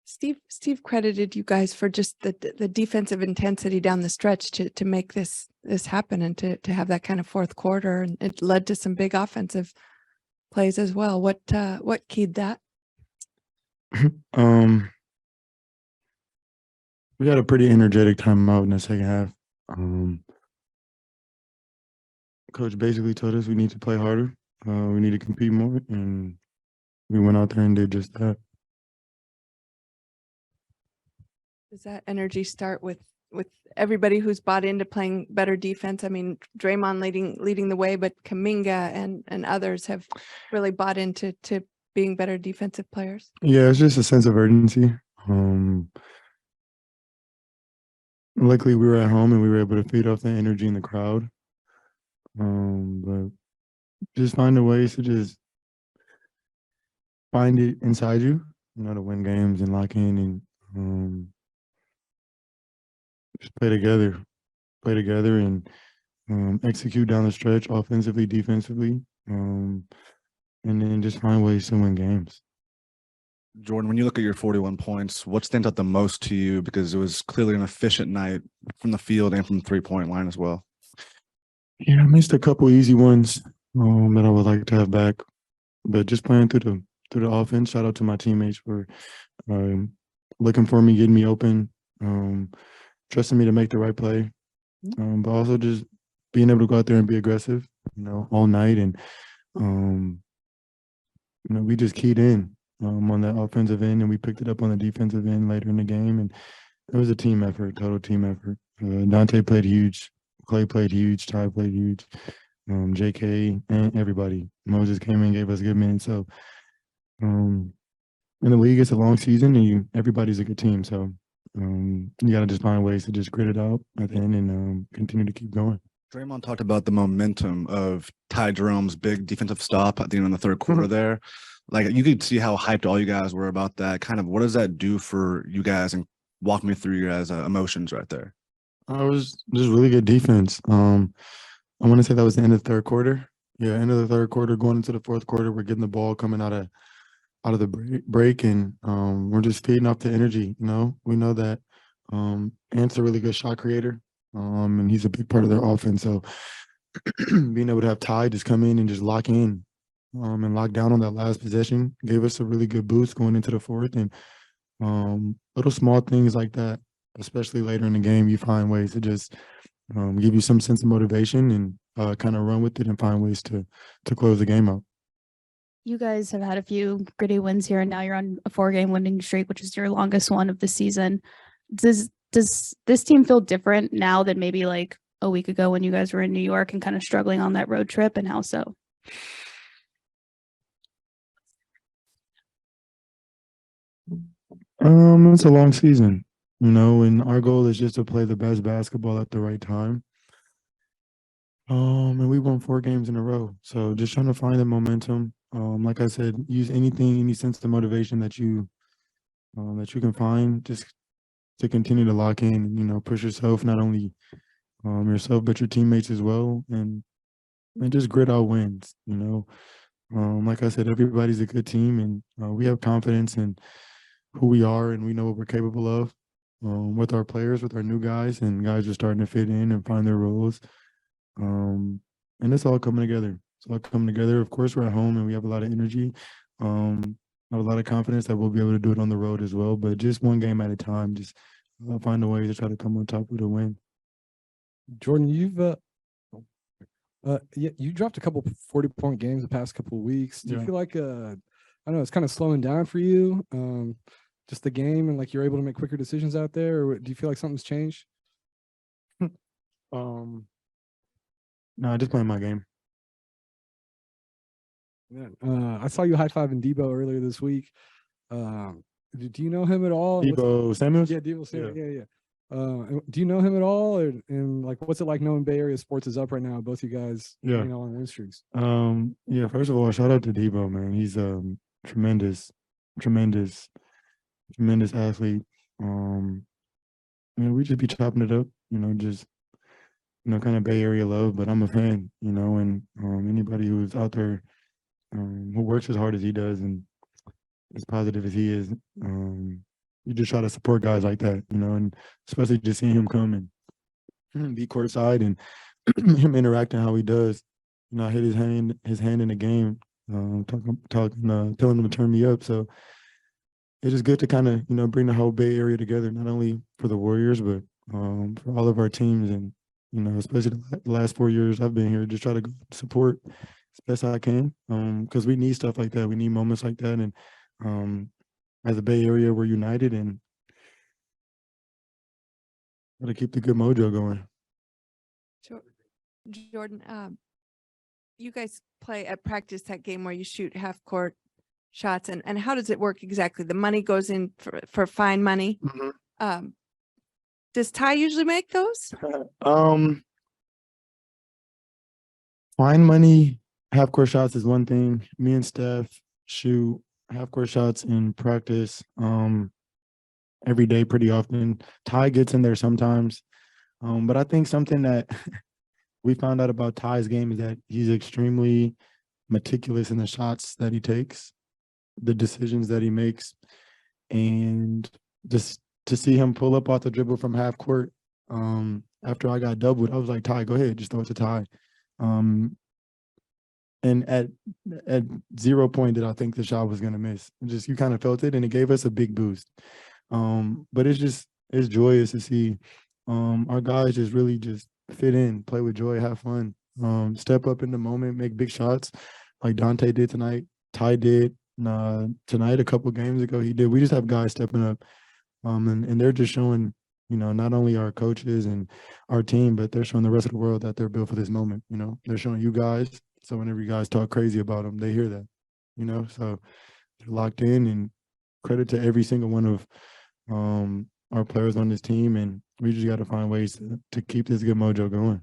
Steve credited you guys for just the defensive intensity down the stretch to make this happen and to have that kind of fourth quarter, and it led to some big offensive plays as well. What keyed that? We had a pretty energetic timeout in the second half. Coach basically told us we need to play harder. We need to compete more, and we went out there and did just that. Does that energy start with everybody who's bought into playing better defense? I mean, Draymond leading the way, but Kuminga and others have really bought into being better defensive players. Yeah, it's just a sense of urgency. Luckily, we were at home and we were able to feed off the energy in the crowd. But just finding ways to just find it inside you, to win games and lock in and just play together and execute down the stretch offensively, defensively, and then just find ways to win games. Jordan, when you look at your 41 points, what stands out the most to you? Because it was clearly an efficient night from the field and from the three-point line as well. Yeah, I missed a couple easy ones that I would like to have back, but just playing through the offense. Shout out to my teammates for looking for me, getting me open, trusting me to make the right play, but also just being able to go out there and be aggressive, all night. And we just keyed in on the offensive end, and we picked it up on the defensive end later in the game. And it was a team effort, total team effort. Dante played huge. Clay played huge. Ty played huge. JK and everybody. Moses came in, gave us good minutes. So in the league, it's a long season, and everybody's a good team. So you got to just find ways to just grit it out at the end and continue to keep going. Draymond talked about the momentum of Ty Jerome's big defensive stop at the end of the third quarter there. Like, you could see how hyped all you guys were about that. Kind of what does that do for you guys? And walk me through your guys' emotions right there. It was just really good defense. I want to say that was the end of the third quarter. Yeah, end of the third quarter, going into the fourth quarter, we're getting the ball coming out of the break, and we're just feeding off the energy. We know that Ant's a really good shot creator, and he's a big part of their offense. So being able to have Ty just come in and just lock in and lock down on that last possession gave us a really good boost going into the fourth. And little small things like that, especially later in the game, you find ways to just give you some sense of motivation and kind of run with it and find ways to close the game out. You guys have had a few gritty wins here, and now you're on a 4-game winning streak, which is your longest one of the season. Does this team feel different now than maybe like a week ago when you guys were in New York and kind of struggling on that road trip, and how so? It's a long season, and our goal is just to play the best basketball at the right time. And we won 4 games in a row. So just trying to find the momentum. Like I said, use any sense of motivation that you can find, just to continue to lock in, push yourself, not only yourself, but your teammates as well. And just grit out wins, Like I said, everybody's a good team, and we have confidence in who we are, and we know what we're capable of with our players, with our new guys, and guys are starting to fit in and find their roles. And it's all coming together. It's all coming together. Of course, we're at home and we have a lot of energy. I have a lot of confidence that we'll be able to do it on the road as well, but just one game at a time, just find a way to try to come on top with a win. Jordan, you dropped a couple 40-point games the past couple of weeks. Do you feel like, I don't know, it's kind of slowing down for you? Just the game, and like you're able to make quicker decisions out there, or do you feel like something's changed? No, I just playing my game. Yeah. I saw you high-fiving Debo earlier this week. Do you know him at all? Debo Samuels? Yeah, Debo Samuels. Yeah. Do you know him at all, and like, what's it like knowing Bay Area sports is up right now? Both you guys, on win streaks. Yeah. First of all, shout out to Debo, man. He's tremendous athlete. We just be chopping it up, just kind of Bay Area love. But I'm a fan, and anybody who's out there who works as hard as he does and as positive as he is, you just try to support guys like that, you know, and especially just seeing him come and be courtside and him interacting how he does. You know, I hit his hand in the game, telling him to turn me up. So it's just good to kind of, you know, bring the whole Bay Area together, not only for the Warriors, but for all of our teams. And, you know, especially the last 4 years I've been here, just try to go support as best I can, because we need stuff like that. We need moments like that. And as a Bay Area, we're united and got to keep the good mojo going. Jordan, you guys play at practice that game where you shoot half court shots, and how does it work exactly? The money goes in for fine money. Does Ty usually make those? Fine money, half court shots is one thing. Me and Steph shoot half court shots in practice every day pretty often. Ty gets in there sometimes. But I think something that we found out about Ty's game is that he's extremely meticulous in the shots that he takes, the decisions that he makes, and just to see him pull up off the dribble from half court after I got doubled, I was like, Ty, go ahead, just throw it to Ty. And at 0 point did I think the shot was gonna miss. Just you kind of felt it, and it gave us a big boost. But it's joyous to see our guys just really just fit in, play with joy, have fun, step up in the moment, make big shots like Dante did tonight. Ty did tonight. A couple games ago he did. We just have guys stepping up, and they're just showing, you know, not only our coaches and our team, but they're showing the rest of the world that they're built for this moment. You know, they're showing you guys. So whenever you guys talk crazy about them, they hear that, you know, so they're locked in, and credit to every single one of our players on this team. And we just got to find ways to keep this good mojo going.